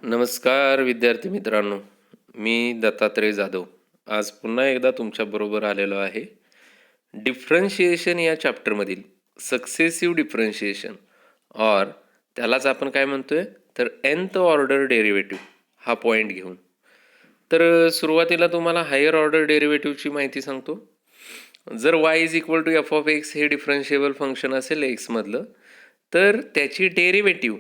नमस्कार विद्यार्थी मित्रांनो, मी दत्तात्रय जाधव आज पुन्हा एकदा तुमच्याबरोबर आलेलो आहे. डिफरन्शिएशन या चॅप्टरमधील सक्सेसिव्ह डिफरन्शिएशन ऑर त्यालाच आपण काय म्हणतोय तर nth ऑर्डर डेरिव्हेटिव्ह हा पॉईंट घेऊन. तर सुरुवातीला तुम्हाला हायर ऑर्डर डेरिव्हेटिव्हची माहिती सांगतो. जर y is equal to F of X हे डिफरन्शिएबल फंक्शन असेल एक्समधलं, तर त्याची डेरिव्हेटिव्ह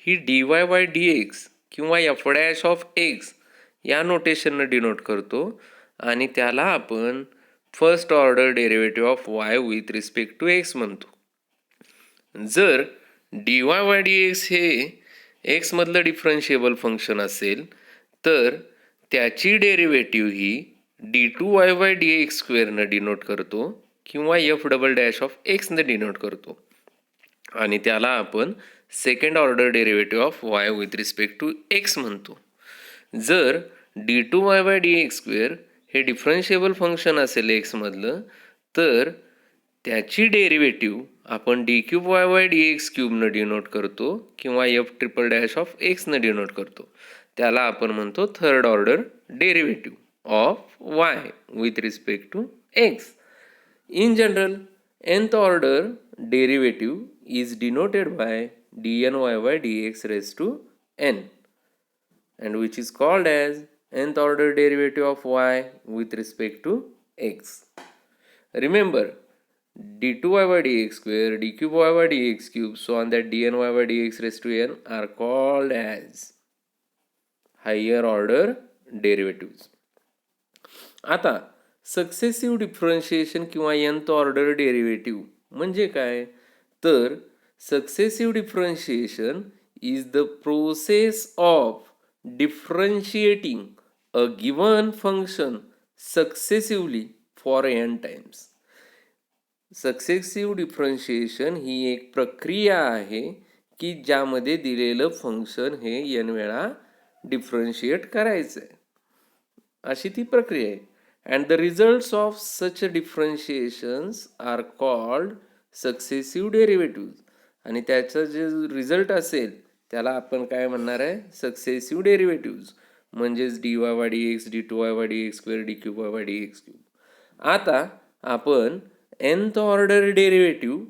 ही dy बाय डी एक्स किंवा एफ डॅश ऑफ एक्स या नोटेशननं डिनोट करतो आणि त्याला आपण first order derivative of y with respect to X म्हणतो. जर dy बाय डी एक्स हे एक्समधलं डिफरन्शिएबल फंक्शन असेल, तर त्याची डेरिव्हेटिव्ह ही d2y बाय डी एक्स स्क्वेअरनं डिनोट करतो किंवा एफ डबल डॅश ऑफ एक्सनं डिनोट करतो आणि त्याला आपण second order derivative of y with respect to X म्हणतो. जर d2y by D x square हे डिफरन्शिएबल फंक्शन असेल एक्समधलं, तर त्याची डेरिव्हेटिव्ह आपण D cube Y by D X क्यूबनं डिनोट करतो किंवा एफ ट्रिपल डॅश ऑफ एक्सनं डिनोट करतो. त्याला आपण म्हणतो third order derivative of y with respect to X. In general, nth order derivative is denoted by dny by dx raised to n, and which is called as nth order derivative of y with respect to x. Remember, d2y by dx square, d cube y by dx cube, so on that dny by dx raised to n are called as higher order derivatives. आता successive differentiation किंवा nth order derivative म्हणजे काय? तर successive differentiation is the process of differentiating a given function successively for n times. Successive differentiation ही एक प्रक्रिया आहे की ज्यामध्ये दिलेलं फंक्शन हे n वेळा डिफरन्शिएट करायचं आहे, अशी ती प्रक्रिया आहे. And the results of such differentiations are called successive derivatives. आणि त्याचा जे रिझल्ट असेल त्याला आपण काय म्हणणार आहे? सक्सेसिव्ह डेरिव्हेटिव्ज, म्हणजेच dy by D x, d2y by D x square, D cube by D x cube. आता आपण nth ऑर्डर डेरिव्हेटिव्ह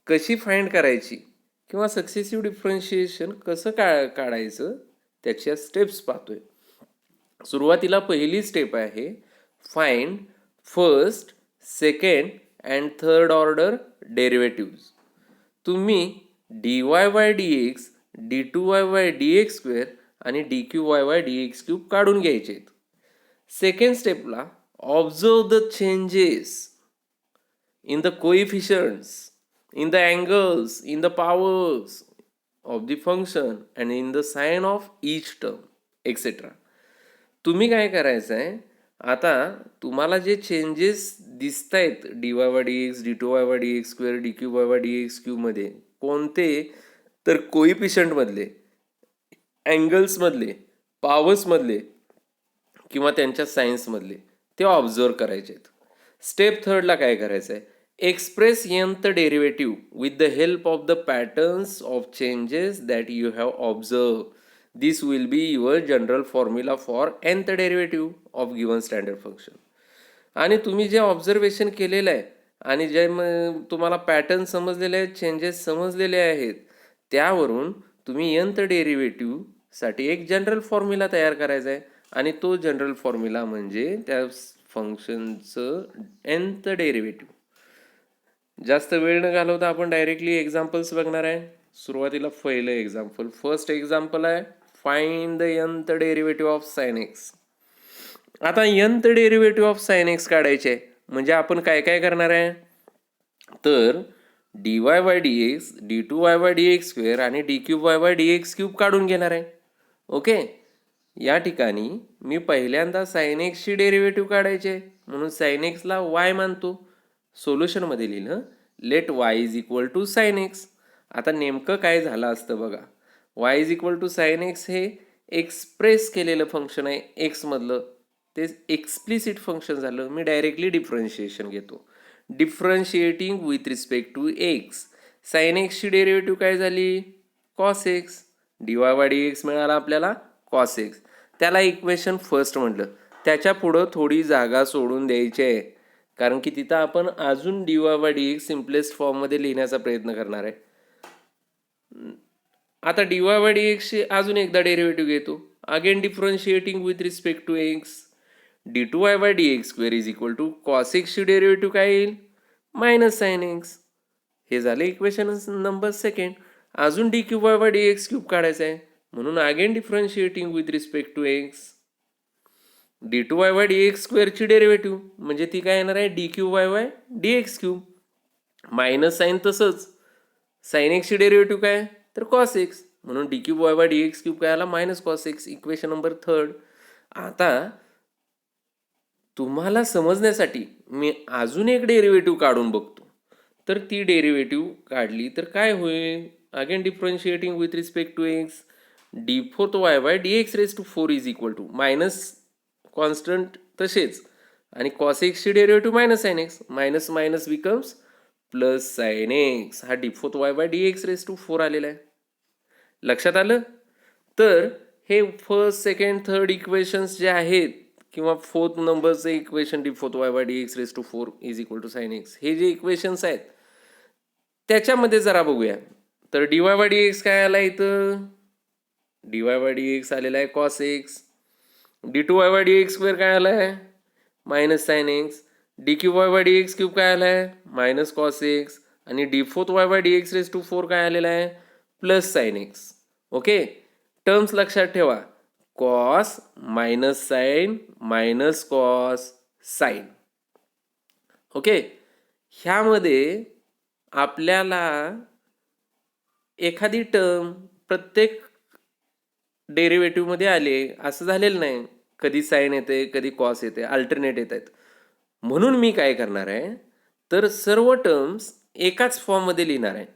कशी फाइंड करायची किंवा सक्सेसिव्ह डिफरन्शिएशन कसं काढायचं त्याच्या स्टेप्स पाहतोय. सुरुवातीला पहिली स्टेप आहे find first, second and third order derivatives. तुम्ही dy by D x, d2y by D x square आणि dqy by D x cube काढून घ्यायचे आहेत. सेकंड स्टेपला observe the changes in the coefficients, in the angles, in the powers of the function and in the sign of each term etcetera. तुम्ही काय करायचं आहे? आता तुम्हाला जे चेंजेस दिसत आहेत dy by D x, d2y by D x square, dqy by D एक्स क्यूबमध्ये, कोणते तर कोइफिशियंटमधले, अँगल्समधले, पॉवर्समधले किंवा त्यांच्या सायन्समधले ते ऑब्झर्व करायचे आहेत. स्टेप थर्डला काय करायचं आहे? Express nth derivative with the help of the patterns of changes that you have observe. This will be your general formula for nth derivative of given standard function. आणि तुम्ही जे ऑब्झर्वेशन केलेलं आहे आणि जे तुम्हाला पॅटर्न समजलेले आहेत, चेंजेस समजलेले आहेत, त्यावरून तुम्ही nth डेरिव्हेटिव्हसाठी एक जनरल फॉर्म्युला तयार करायचा आहे आणि तो जनरल फॉर्म्युला म्हणजे त्या फंक्शनचं nth डेरिव्हेटिव्ह. जास्त वेळ न घालवता आपण डायरेक्टली एक्झाम्पल्स बघणार आहे. सुरुवातीला पहिलं एक्झाम्पल, फर्स्ट एक्झाम्पल आहे find the nth derivative of sine x. आता nth derivative of sine X काढायचे म्हणजे आपण काय काय करणार आहे? तर dy by D x, d2y by D x square आणि dqy by D x cube काढून घेणार आहे. ओके, या ठिकाणी मी पहिल्यांदा साइन एक्सची डेरिव्हेटिव्ह काढायचे म्हणून साइन एक्सला y मानतो. सोल्युशनमध्ये लिहिलं let y is equal to sine x. आता नेमकं काय झालं असतं बघा. y is equal to sine x हे एक्सप्रेस केलेलं फंक्शन आहे एक्समधलं, ते एक्सप्लिसिट फंक्शन झालं. मी डायरेक्टली डिफरन्शिएशन घेतो. Differentiating with respect to x. Sine एक्सची डेरिव्हेटिव्ह काय झाली? Cos x. dy by D x मिळाला आपल्याला कॉस एक्स, त्याला इक्वेशन फर्स्ट म्हटलं. त्याच्या पुढं थोडी जागा सोडून द्यायची आहे, कारण की तिथं आपण अजून dy/dx सिम्पलेस्ट फॉर्ममध्ये लिहिण्याचा प्रयत्न करणार आहे. आता dy/dx ची अजून एकदा डेरिव्हेटिव्ह घेतो. Again differentiating with respect to x. d2y/dx² is equal to cos एक्सची डेरिव्हेटिव्ह काय येईल? Minus sine x. हे झालं इक्वेशन नंबर सेकंड. अजून dq/dx³ काढायचं आहे, म्हणून again differentiating with respect to x. d2y/dx² ची डेरिव्हेटिव्ह म्हणजे ती काय येणार आहे? dq/dx³. मायनस साइन तसंच, साइन एक्सची डेरिव्हेटिव्ह काय तर कॉस एक्स, म्हणून dq/dx³ काय आला? Minus cos x. Equation number third. आता तुम्हाला समजण्यासाठी मी अजून एक डेरिव्हेटिव्ह काढून बघतो. तर ती डेरिव्हेटिव्ह काढली तर काय होईल? Again differentiating with respect to x. d4y/dx⁴ is equal to minus constant तसेच, आणि कॉस एक्सची derivative minus sine x. Minus minus becomes plus sine x. हा d4y/dx⁴ आलेला आहे. लक्षात आलं? तर हे फर्स्ट, सेकंड, थर्ड इक्वेशन्स जे आहेत किंवा फोर्थ नंबरचे equation d4y/dx⁴ is equal to sine x, हे जे इक्वेशन्स आहेत त्याच्यामध्ये जरा बघूया. तर dy/dx काय आला इथं? dy/dx आलेला आहे कॉस एक्स. d2y/dx² काय आला आहे? Minus sine x. dq/dx³ काय आला आहे? Minus cos X. आणि d4y/dx⁴ काय आलेला आहे? Plus sine X. Okay, terms लक्षात ठेवा. Cos minus sine minus cos sine. Okay, ह्यामध्ये आपल्याला एखादी टर्म प्रत्येक डेरिव्हेटिव्हमध्ये आले असं झालेलं नाही. कधी साइन येते, कधी कॉस येते, अल्टरनेट येत आहेत. म्हणून मी काय करणार आहे तर सर्व टर्म्स एकाच फॉर्ममध्ये लिहिणार आहे.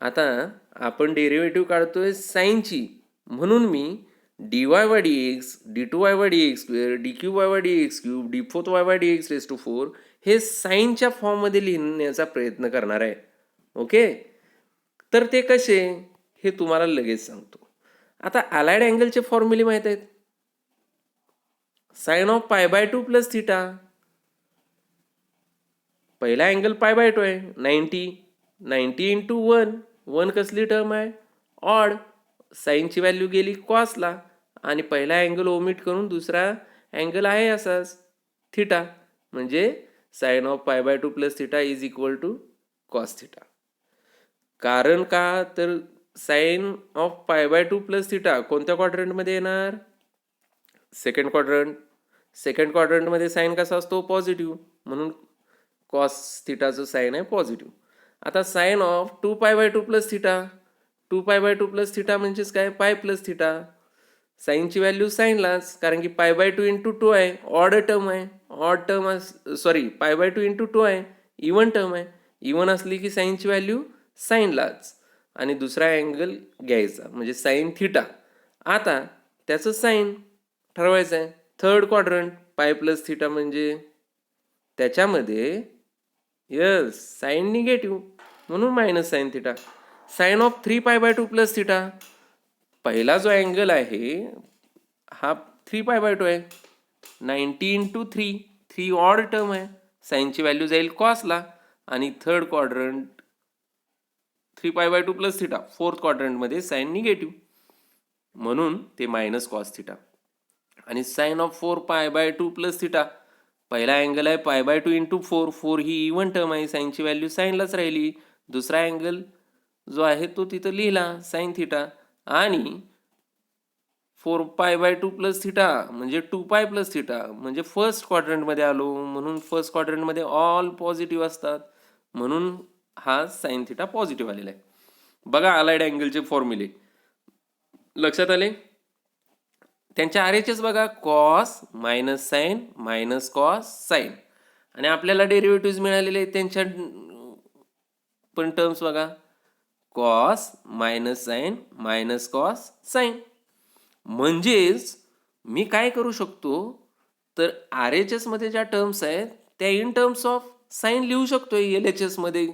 आता आपण डेरिव्हेटिव्ह काढतोय साइनची, म्हणून मी dy/dx, d2y/dx², dq/dx³, d4y/dx⁴ हे साइनच्या फॉर्ममध्ये लिहिण्याचा प्रयत्न करणार आहे. ओके, तर ते कसे हे तुम्हाला लगेच सांगतो. आता अलाइड अँगलचे फॉर्म्युले माहीत आहेत. Sine of π/2 plus theta. पहिला अँगल π/2 आहे, 90. 90 इंटू 1 कसली टर्म आहे? ऑड. साईनची व्हॅल्यू गेली कॉसला, आणि पहिला अँगल ओमिट करून दुसरा अँगल आहे असाच थिटा, म्हणजे sine of π/2 plus theta is equal to cos theta. कारण का तर साइन ऑफ π/2 प्लस थिटा कोणत्या क्वाड्रंटमध्ये येणार? Second quadrant. सेकंड क्वाड्रंटमध्ये साइन कसा असतो? पॉझिटिव्ह, म्हणून कॉस थिटाचं साइन आहे पॉझिटिव्ह. आता sine of 2π/2 plus theta. 2π/2 plus theta म्हणजेच काय? Pi plus theta. साईनची व्हॅल्यू साईनलाच, कारण की π/2 इंटू 2 आहे, ऑड टर्म आहे. ऑड टर्म सॉरी π/2 इंटू 2 आहे, इवन टर्म आहे. इवन असली की साईनची व्हॅल्यू साईनलाच, आणि दुसरा अँगल घ्यायचा म्हणजे साइन थिटा. आता त्याचं साइन ठरवायचं आहे. Third quadrant pi plus theta म्हणजे त्याच्यामध्ये यस साइन निगेटिव्ह, म्हणून minus sine theta. Sine of 3π/2 plus theta. पहिला जो अँगल आहे हा 3π/2 आहे. 90 इंटू 3 ऑड टर्म आहे, साइनची व्हॅल्यू जाईल कॉसला, आणि third quadrant 3π/2 plus theta. Fourth क्वाड्रंटमध्ये साइन निगेटिव्ह, म्हणून ते मायनस कॉस थिटा. आणि साइन ऑफ 4π/2 प्लस थिटा. पहिला अँगल आहे π/2 इंटू 4 ही इवन टर्म आहे, साईनची व्हॅल्यू साईनलाच राहिली. दुसरा अँगल जो आहे तो तिथं लिहिला साइन थिटा. आणि 4π/2 प्लस थिटा म्हणजे 2π प्लस थिटा, म्हणजे फर्स्ट क्वाड्रंटमध्ये आलो, म्हणून फर्स्ट क्वाड्रंटमध्ये ऑल पॉझिटिव्ह असतात, म्हणून हा साइन थिटा पॉझिटिव्ह आलेला आहे. बघा अलाइड अँगलचे फॉर्म्युले लक्षात आले. त्यांच्या RHS बघा, cos minus sine minus cos sine, आणि आपल्याला डेरिव्हेटिव्ह मिळालेले त्यांच्या पण टर्म्स बघा, cos minus sine minus cos sine. म्हणजेच मी काय करू शकतो तर RHS मध्ये ज्या टर्म्स आहेत त्या इन टर्म्स ऑफ साइन लिहू शकतोय LHS मध्ये.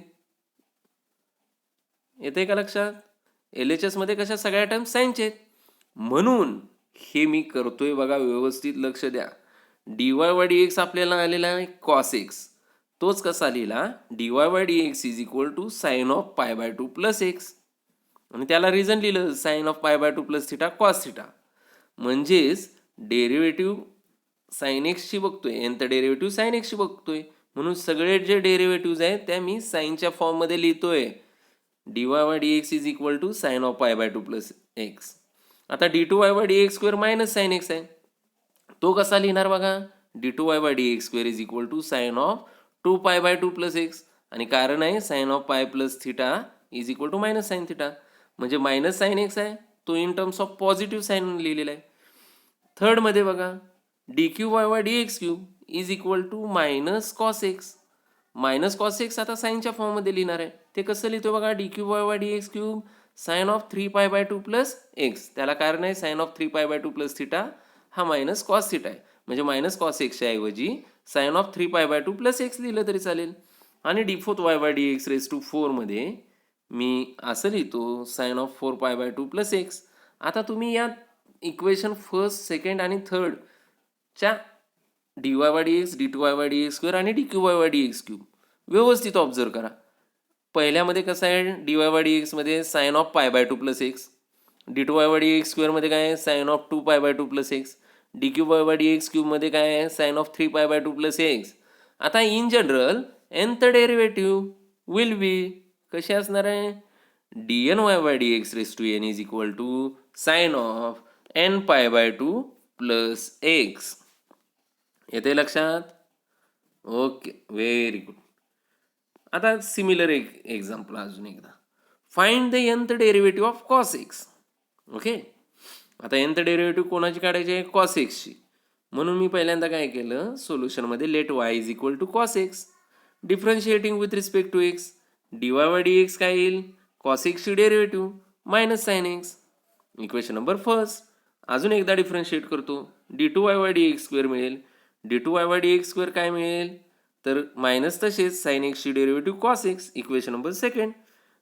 येते का लक्षात? LHS मध्ये कशा सगळ्या टर्म्स साइनचे आहेत, म्हणून हे मी करतोय बघा, व्यवस्थित लक्ष द्या. dy बाय dx आपल्याला आलेला आहे cos x. तोच कसा लिहिला, dy by dx is equal to sine of pi by 2 plus x, आणि त्याला रिझन लिहिलं sine of pi by 2 plus theta cos theta. म्हणजेच डेरिव्हेटिव्ह साइन एक्सची बघतोय, nth डेरिव्हेटिव्ह साइन एक्सची बघतोय, म्हणून सगळे जे डेरिव्हेटिव्ह आहेत त्या मी साइनच्या फॉर्ममध्ये लिहितोय. dy by dx is equal to sine of pi by 2 plus x. आता d2y by dx square minus sine X आहे, तो कसा लिहिणार बघा, d2y by dx square is equal to sine of 2 pi by 2 plus x, आणि कारण आहे sine of pi plus theta is equal to minus sine theta, म्हणजे minus sine X आहे, तो in terms of positive sine लिहिलेला आहे. थर्डमध्ये बघा, dqy by dx cube is equal to minus cos X. Minus cos X आता साइनच्या फॉर्ममध्ये लिहिणार आहे, ते कसं लिहितो बघा, dqy by dx cube sine of 3 pi by 2 plus x. त्याला कारण आहे sine of 3 pi by 2 plus theta हा मायनस कॉस थिटा आहे, म्हणजे मायनस कॉस एक्सच्या ऐवजी sign of 3 pi by 2 plus x लिहिलं तरी चालेल. आणि d4y by dx raise to 4 मध्ये मी असं लिहितो साइन ऑफ 4 पाय बाय 2 प्लस एक्स. आता तुम्ही या इक्वेशन फर्स्ट, सेकंड आणि थर्डच्या dy by dx, d2y by dx square आणि dqy बाय dx क्यूब व्यवस्थित ऑब्झर्व करा. पहिल्यामध्ये कसं आहे, dy बाय dx मध्ये sine of pi by 2 plus x, d2y by dx square मध्ये काय आहे sine of 2 pi by 2 plus x, dqy by dx cube मध्ये काय आहे sine of 3 pi by 2 plus x. आता in general nth derivative will be कशी असणार आहे, dny by dx raise to n is equal to sine of n pi by 2 plus X. येते लक्षात? Okay, very good. आता similar एक example अजून एकदा, find the nth derivative of cos X. Okay, आता nth डेरिव्हेटिव्ह कोणाची काढायची आहे, कॉस एक्सची. म्हणून मी पहिल्यांदा काय केलं, सोल्युशनमध्ये let y is equal to cos x, differentiating with respect to x. dy by dx काय येईल, कॉस एक्सची derivative minus sine x. Equation number first अजून एकदा डिफरन्शिएट करतो, d2y बाय dx स्क्वेअर मिळेल, d2y बाय dx स्क्वेअर काय मिळेल, तर मायनस तसेच साइन एक्सची derivative cos x. Equation number second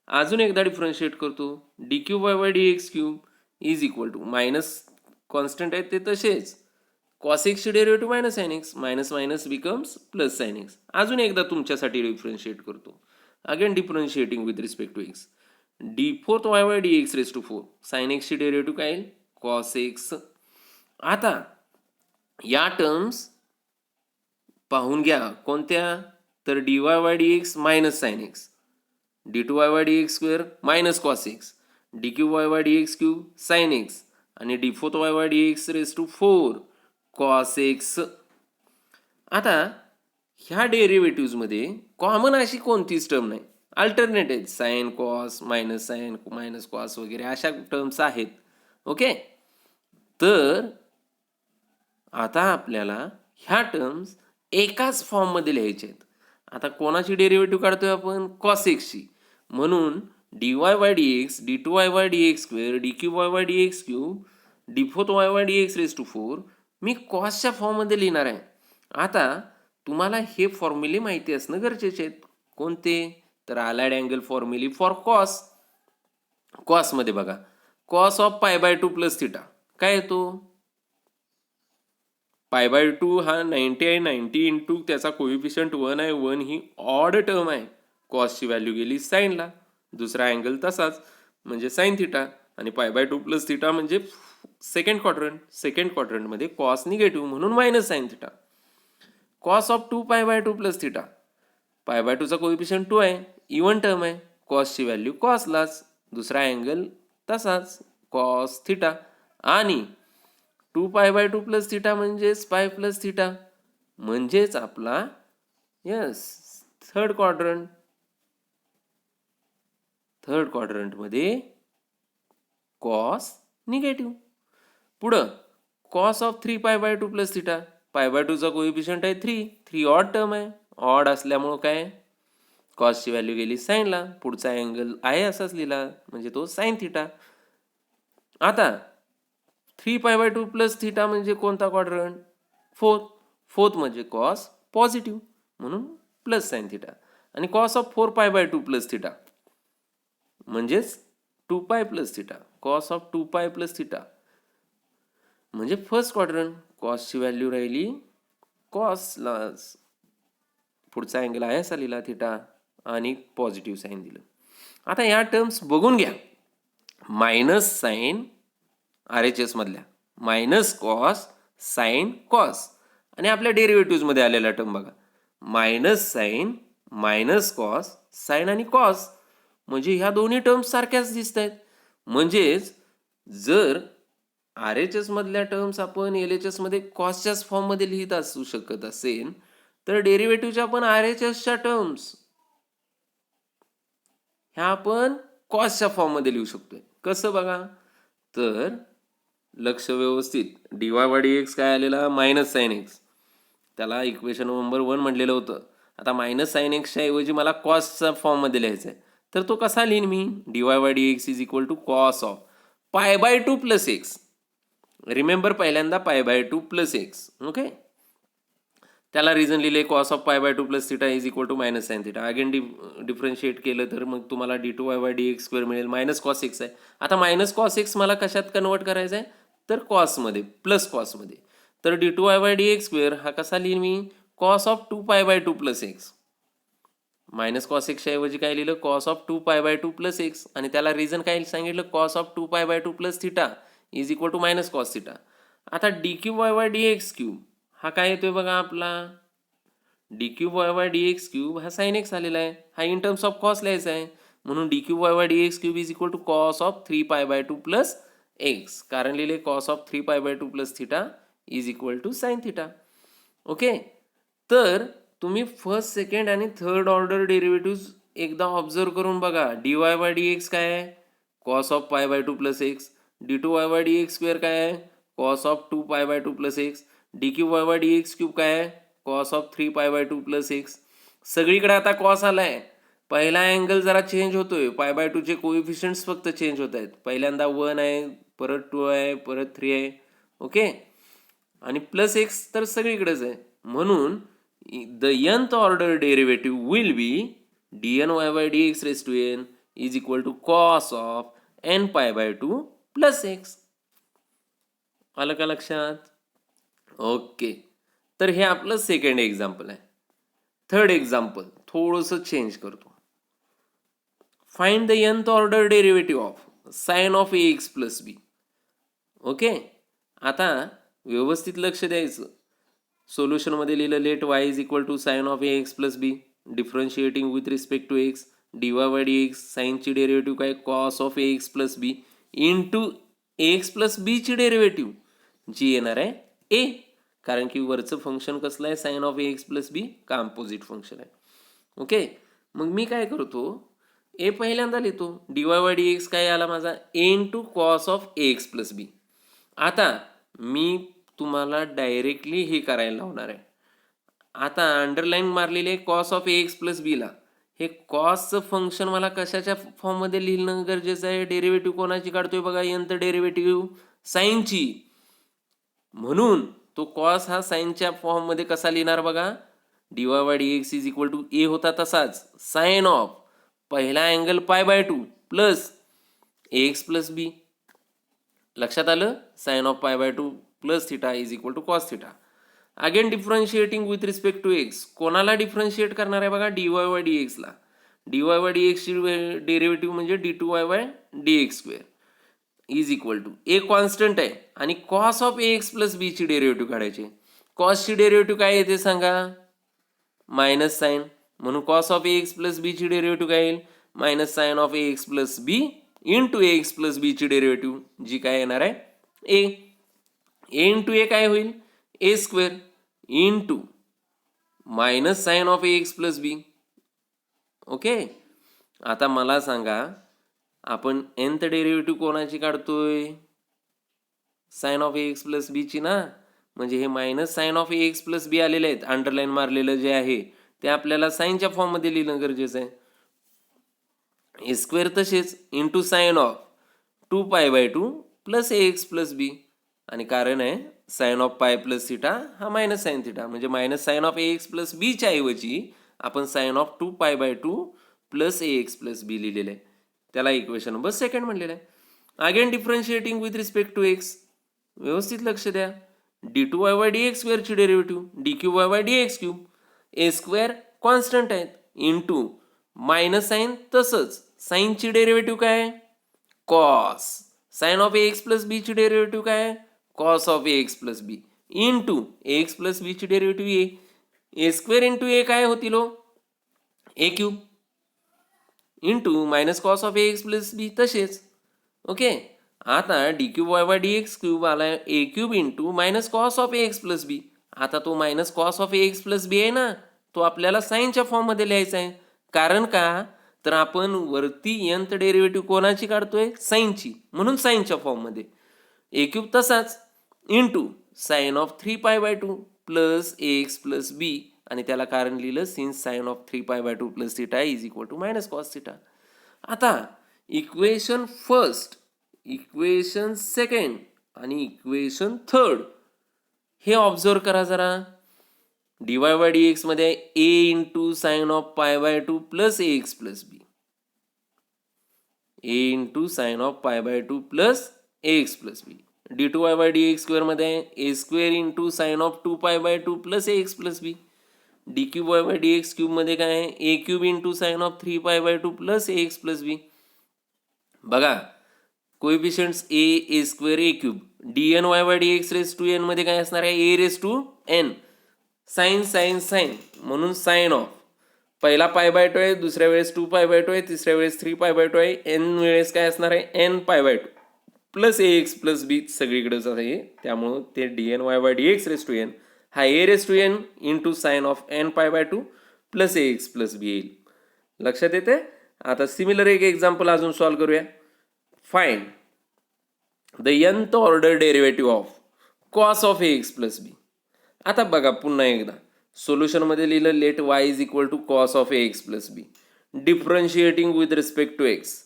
अजून एकदा डिफरन्शिएट करतो, dqy by dx cube is equal to minus constant आहेत ते तसेच, कॉस एक्सची derivative minus sine x, minus minus becomes plus sine x. अजून एकदा तुमच्यासाठी डिफरन्शिएट करतो, again differentiating with respect to x, d4y by dx raise to 4, sine एक्सची derivative काय येईल, कॉस एक्स. आता या टर्म्स पाहून घ्या कोणत्या, तर dy by dx minus sine X, d2y by dx square minus cos X, dqy by dx cube sine X, आणि d4y by dx raise to 4 cos X. आता ह्या डेरिव्हेटिव्हमध्ये कॉमन अशी कोणतीच टर्म नाही, अल्टरनेट आहेत, साइन कॉस मायनस कॉस वगैरे अशा terms आहेत. ओके, तर आता आपल्याला ह्या टर्म्स एकाच फॉर्ममध्ये लिहायचे आहेत. आता कोणाची डेरिव्हेटिव्ह काढतोय आपण, कॉस एक्सची. म्हणून dy by dx, d2y by dx square, dqy by dx cube, d4y by dx raise to 4 मी कॉसच्या फॉर्ममध्ये लिहिणार आहे. आता तुम्हाला हे फॉर्म्युले माहिती असणं गरजेचे आहेत. कोणते, तर अलाइड अँगल फॉर्म्युले फॉर कॉस. कॉसमध्ये बघा, cos of pi by 2 plus theta काय येतो, पाय बाय 2 हा 90 आहे, 90 इंटू त्याचा कोइफिशियंट 1 आहे, 1 ही ऑड टर्म आहे, कॉसची व्हॅल्यू गेली साईनला, दुसरा अँगल तसाच म्हणजे साइन थिटा, आणि पाय बाय 2 प्लस थिटा म्हणजे सेकंड क्वाड्रंटमध्ये कॉस निगेटिव्ह म्हणून minus sine theta. Cos of 2 pi by 2 plus theta, pi by 2चा कोइफिशियंट 2 आहे, इवन टर्म आहे, कॉसची व्हॅल्यू कॉसलाच, दुसरा अँगल तसाच कॉस थिटा, आणि 2 पाय बाय 2 प्लस थिटा म्हणजेच पाय प्लस थिटा, म्हणजेच आपला थर्ड क्वाड्रंटमध्ये कॉस निगेटिव्ह. पुढं cos of 3 pi by 2 plus theta, pi by 2चा कोइफिशियंट आहे 3 ऑड टर्म आहे, ऑड असल्यामुळं काय कॉसची व्हॅल्यू गेली साईनला, पुढचा अँगल आहे असाच लिहिला म्हणजे तो साइन थिटा. आता 3 पाय बाय 2 प्लस थिटा म्हणजे कोणता क्वाड्रंट, फोर्थ म्हणजे कॉस पॉझिटिव्ह म्हणून प्लस साइन थिटा, आणि कॉस ऑफ 4 पाय बाय 2 प्लस थिटा म्हणजेच 2 पाय प्लस थिटा, कॉस ऑफ 2 पाय प्लस थिटा. म्हणजे फर्स्ट क्वाड्रंट. कॉसची व्हॅल्यू राहिली कॉसला, पुढचा अँगल आहे असा लिहिला थिटा आणि पॉझिटिव्ह साईन दिलं. आता या टर्म्स बघून घ्या. Minus sine R H S मधल्या, मायनस कॉस साईन कॉस, आणि आपल्या डेरिव्हेटिव्हमध्ये आलेला टर्म बघा, minus sine minus cos sine आणि कॉस, म्हणजे ह्या दोन्ही टर्म्स सारख्याच दिसत आहेत. म्हणजेच जर आर एच एस मधल्या टर्म्स आपण एल एच एस मध्ये कॉसच्याच फॉर्ममध्ये लिहित असू शकत असेल, तर डेरिव्हेटिव्हच्या आपण आर एच एसच्या टर्म्स ह्या आपण कॉसच्या फॉर्ममध्ये लिहू शकतोय. कसं बघा, तर लक्ष व्यवस्थित, D Y by D x काय आलेला, मायनस साईन एक्स, त्याला इक्वेशन नंबर 1 म्हटलेलं होतं. आता मायनस साईन एक्सच्या ऐवजी मला कॉसच्या फॉर्ममध्ये लिहायचं आहे, तर तो कसा लिहीन मी, d Y by D x is equal to cos of pi by 2 plus x. Remember पहिल्यांदा pi by 2 plus x, okay. त्याला रिझन लिहिले cos of pi by 2 plus theta is equal to minus sine theta. Again differentiate केलं तर मग तुम्हाला d two Y by D x square मिळेल. Minus cos x आहे. आता मायनस कॉस एक्स मला कशात कन्वर्ट करायचं आहे, तर कॉसमध्ये, प्लस कॉसमध्ये. तर d two Y by D x square हा कसा लिहिन मी, cos of 2 pi by 2 plus x. Minus cos एक्सच्या ऐवजी काय लिहिलं, cos of 2 pi by 2 plus x, आणि त्याला रिझन काय सांगितलं, cos of 2 pi by 2 plus theta is equal to minus cos theta. आता d cube Y by D x cube हा काय येतोय बघा आपला, d cube Y by D x cube हा साइन एक्स आलेला आहे. हा इन टर्म्स ऑफ कॉस लिहायचा आहे, म्हणून D cube Y by D x cube is equal to cos of 3 pi by 2 plus x. कारण लिहिले cos of 3 pi by 2 plus theta is equal to sine theta. Okay. तर तुम्ही first, second आणि third order derivative एकदा observe करून बघा. D Y by D x काय आहे, cos of pi by 2 plus X. D two Y by D x square काय आहे, cos of 2 pi by 2 plus X. D cube Y by D x cube काय आहे, cos of 3 pi by 2 plus x. सगळीकडे आता cos आलाय. पहिला angle जरा change होतोय, पाय बाय 2 चे कोइफिशियंट्स फक्त चेंज होत आहेत. पहिल्यांदा 1 आहे, परत 2 आहे, परत 3 आहे, ओके. आणि प्लस एक्स तर सगळीकडेच आहे, म्हणून the nth order derivative will be dn y by dx raised to n is equal to cos of n pi by 2 plus x. आलं का लक्षात? ओके. तर हे आपलं सेकंड एक्झाम्पल आहे. थर्ड एक्झाम्पल थोडंसं चेंज करतो. Find the nth order derivative of sine of ax plus b. Okay. आता व्यवस्थित लक्ष द्यायचं. सोल्युशनमध्ये लिहिलं, let y is equal to sine of ax plus b, differentiating with respect to x, d Y by D x, साईनची derivative काय, cos of x plus b into x plus बीची derivative जी येणार आहे ए, कारण की वरचं function कसलं आहे, sine of x plus b composite function आहे. ओके. मग मी काय करतो, ए पहिल्यांदा लिहितो, d Y by D x काय आला माझा, a into cos of x plus b. आता मी तुम्हाला डायरेक्टली हे करायला लावणार आहे. आता अंडरलाईन मारलेले कॉस ऑफ एक्स प्लस बीला, हे कॉसचं फंक्शन मला कशाच्या फॉर्ममध्ये लिहिणं गरजेचं आहे, डेरिव्हेटिव्ह कोणाची काढतोय बघा, nth डेरिव्हेटिव्ह साईनची. म्हणून तो कॉस हा साईनच्या फॉर्ममध्ये कसा लिहिणार बघा, D Y by D x is equal to a होता तसाच, साइन ऑफ पहिला angle pi by 2 plus x plus b. लक्षात आलं, sine of pi by 2 plus theta is equal to cos theta. Again differentiating with respect to x, कोणाला differentiate करणार आहे बघा, D Y by d एक्सला. D Y by d एक्सची derivative म्हणजे d two Y by D x square is equal to a constant आहे, आणि cos of x plus बीची डेरिव्हेटिव्ह काढायची. कॉसची डेरिव्हेटिव्ह काय येते सांगा, मायनस साईन, म्हणून कॉस ऑफ एक्स प्लस बीची डेरिव्हेटिव्ह काय येईल, minus sine of x plus b into x plus बीची डेरिव्हेटिव्ह जी काय येणार आहे ए. ए इंटू ए काय होईल, a square into minus sine of x plus b. Okay. आता मला सांगा, आपण nth डेरिव्हेटिव्ह कोणाची काढतोय, साइन ऑफ एक्स प्लस बीची ना, म्हणजे हे minus sine of x plus b आलेले आहेत, अंडरलाईन मारलेलं जे आहे ते आपल्याला साईनच्या फॉर्ममध्ये लिहिणं गरजेचं आहे. ए स्क्वेअर तसेच into sine of 2 pi by 2 plus x plus b, आणि कारण आहे sine of pi plus theta हा मायनस साइन थिटा, म्हणजे minus sine of x plus बीच्या ऐवजी आपण sine of 2 pi by 2 plus x plus b लिहिलेलं आहे. त्याला इक्वेशन नंबर सेकंड म्हणलेलं आहे. Again differentiating with respect to x, व्यवस्थित लक्ष द्या. d2y/dx स्क्वेअरची derivative dq/dx cube. A square constant आहेत इंटू मायनस साईन तसंच साईनची डेरिव्हेटिव्ह काय आहे cos. Sine of ax plus b ची डेरिव्हेटिव्ह काय आहे cos of ax plus b into ax plus b ची derivative a square into a काय होतील हो a cube into minus cos of ax plus b तसेच. ओके. आता dq/dx cube आला a cube into minus cos of ax plus b. आता तो minus cos of ax plus बी आहे ना तो आपल्याला साईनच्या फॉर्ममध्ये लिहायचा आहे. कारण का तर आपण वरती nth डेरिव्हेटिव्ह कोणाची काढतोय साईनची म्हणून साईनच्या फॉर्ममध्ये. ए क्यूब तसाच into sine of 3π/2 plus ax plus b आणि त्याला कारण लिहिलं since sine of 3π/2 plus theta is equal to minus cos theta. आता इक्वेशन फर्स्ट, इक्वेशन सेकंड आणि इक्वेशन थर्ड हे ऑब्झर्व करा जरा. dy/dx मध्ये a into sine of π/2 plus ax plus b. a into sine of π/2 plus ax plus b. d2y/dx square मध्ये a square into sine of 2π/2 plus ax plus b. dq/dx cube मध्ये काय आहे a cube into sine of 3π/2 plus ax plus b. बघा coefficients a square a cube dny/dx raise to n मध्ये काय असणार आहे a raise to n sine sine sine म्हणून sine of पहिला π/2 आहे दुसऱ्या वेळेस 2π/2 आहे तिसऱ्या वेळेस 3π/2 आहे एन वेळेस काय असणार आहे nπ/2 प्लस ax प्लस बी सगळीकडेच आहे त्यामुळं ते dny/dx रेस टू एन हा a raise to n into sine of nπ/2 plus ax plus b येईल. लक्षात येते. आता सिमिलर एक एक्झाम्पल अजून सॉल्व्ह करूया. Find the nth order derivative of cos of ax plus b. आता बघा पुन्हा एकदा सोल्युशनमध्ये लिहिलं let y is equal to cos of ax plus b differentiating with respect to x.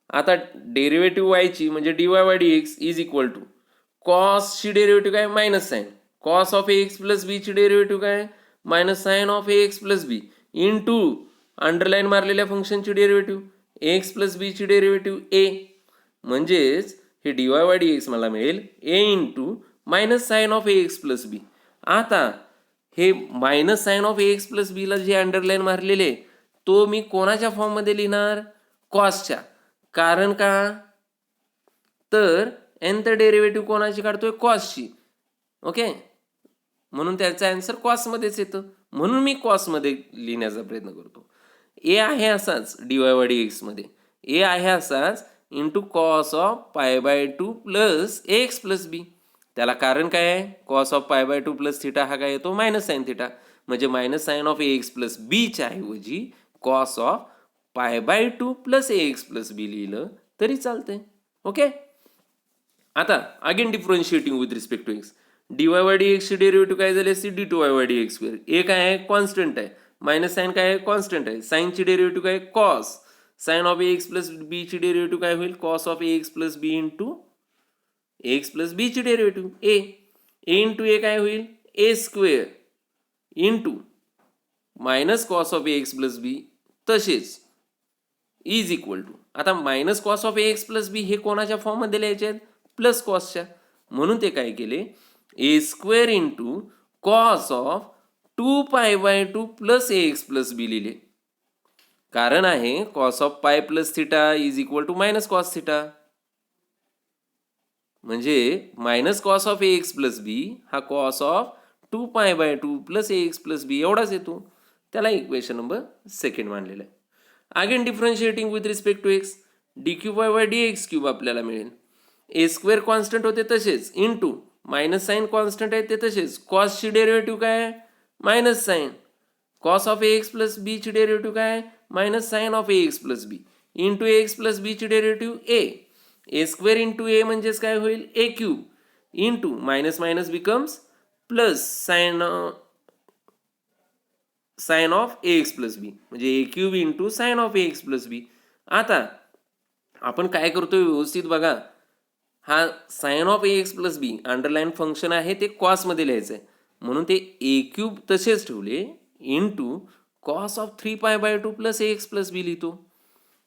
आता डेरिव्हेटिव्ह वायची म्हणजे dy/dx इज इक्वल टू कॉसची डेरिव्हेटिव्ह काय minus sine cos of ax plus बीची डेरिव्हेटिव्ह काय minus sine of ax plus b into underline मारलेल्या फंक्शनची derivative x plus बीची डेरिव्हेटिव्ह ए. म्हणजेच हे dy/dx मला मिळेल a into minus sine of ax plus b. आता हे minus sine of ax plus बीला जे अंडरलाईन मारलेले तो मी कोणाच्या फॉर्ममध्ये लिहिणार कॉसच्या. कारण का तर nth डेरिव्हेटिव्ह कोणाची काढतोय कॉसची. ओके म्हणून त्याचा आन्सर कॉसमध्येच येतं म्हणून मी कॉसमध्ये लिहिण्याचा प्रयत्न करतो. ए आहे असाच dy/dx मध्ये ए आहे असाच into cos of π/2 plus x plus b. त्याला कारण काय आहे कॉस ऑफ π/2 प्लस थिटा हा काय येतो मायनस साईन थिटा म्हणजे minus sine of ax plus बीच्या ऐवजी cos of π/2 plus ax plus b लिहिलं तरी चालतंय. ओके. आता again differentiating with respect to x dy/dx ची डेरिव्हेटिव्ह काय झाली असती d2y/dx स्क्वेअर. ए काय आहे कॉन्स्टंट आहे मायनस साईन काय आहे कॉन्स्टंट आहे साईनची डेरिव्हेटिव्ह काय cos sine of ax plus b ची डेरिव्हेटिव्ह काय होईल cos of ax plus b into x plus b ची डेरिव्हेटिव्ह ए इंटू ए काय होईल a square into minus cos of ax plus b तसेच इज इक्वल टू. आता minus cos of ax plus b हे कोणाच्या फॉर्ममध्ये लिहायचे आहेत प्लस कॉसच्या म्हणून ते काय केले a square into cos of 2π/2 plus ax plus b लिहिले. कारण आहे cos of pi plus theta is equal to minus cos theta म्हणजे minus cos of ax plus b हा cos of 2π/2 plus ax plus b एवढाच येतो. त्याला equation number second मानलेला आहे. Again differentiating with respect to x dq/dx cube आपल्याला मिळेल. ए square constant होते तसेच इंटू मायनस साईन कॉन्स्टंट आहे ते तसेच कॉसची डेरिव्हेटिव्ह काय आहे minus sine cos of ax plus b ची डेरिव्हेटिव्ह काय आहे minus sine of ax plus b into x plus b ची derivative a square into a म्हणजेच काय होईल a cube into minus minus becomes plus sine of ax plus b म्हणजे a cube into sine of ax plus b. आता आपण काय करतोय व्यवस्थित बघा हा sine of ax plus b underline function आहे ते कॉसमध्ये लिहायचं आहे म्हणून ते ए क्यूब तसेच ठेवले into cos of 3π/2 plus ax plus b लिहितो.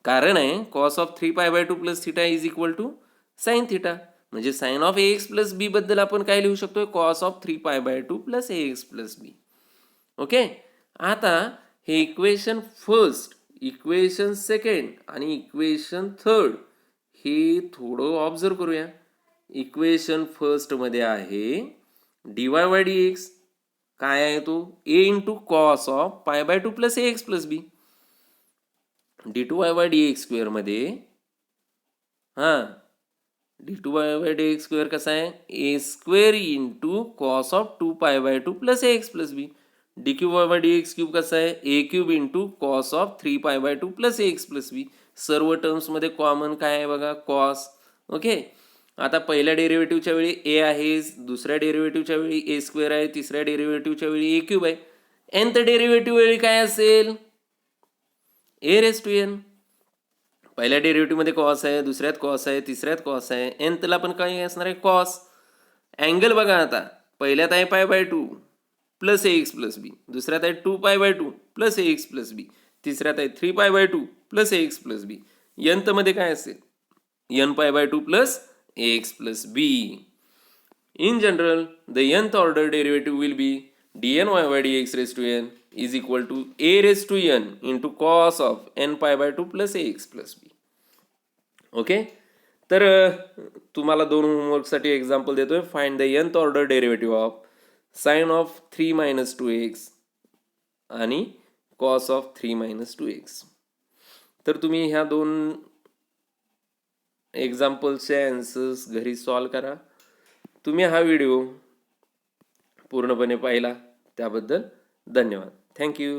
कारण आहे cos of 3π/2 plus theta is equal to sine theta म्हणजे sine of a x plus b बद्दल आपण काय लिहू शकतो, cos of 3π/2 plus A x plus b. Okay. आता हे इक्वेशन फर्स्ट, इक्वेशन सेकंड आणि इक्वेशन थर्ड हे थोडं ऑब्झर्व करूया. इक्वेशन फर्स्टमध्ये आहे dy बाय डी एक्स, काय आहे तो, a into cos of π/2 plus A x plus b. d2y by D x स्क्वेअरमध्ये d2y by D x square कसा आहे, a square into cos of 2π/2 plus A x plus b. dq by D x cube कसा आहे, a cube into cos of 3π/2 plus A x plus b. सर्व टर्म्समध्ये common काय आहे बघा, cos. Okay. आता पहिल्या डेरिव्हेटिव्हच्या वेळी ए आहे, दुसऱ्या डेरिव्हेटिव्हच्या वेळी ए स्क्वेअर आहे, तिसऱ्या डेरिव्हेटिव्हच्या वेळी ए क्यूब आहे. nth डेरिव्हेटिव्ह वेळी काय असेल, ए रेस टू एन. पहिल्या डेरिव्हेटिव्हमध्ये कॉस आहे, दुसऱ्यात कॉस आहे, तिसऱ्यात कॉस आहे, nthला पण काय असणार आहे, कॉस. अँगल बघा आता, पहिल्यात आहे π/2 प्लस ए एक्स प्लस बी, दुसऱ्यात आहे 2π/2 प्लस ए एक्स प्लस बी, तिसऱ्यात आहे 3π/2 प्लस ए एक्स प्लस बी. nthमध्ये काय असेल, nπ/2 plus A x plus B. In general, the nth order derivative will be dny by dx raised to n is equal to a raised to n into cos of nπ/2 plus ax plus b. Okay. तर तुम्हाला दोन होमवर्कसाठी example देतोय. Find the nth order derivative of sine of 3 - 2x आणि cos of 3 - 2x. तर तुम्ही ह्या दोन एक्झाम्पल्सचे answers घरी सॉल्व करा. तुम्ही हा व्हिडिओ पूर्णपणे पाहिला त्याबद्दल धन्यवाद. थँक्यू.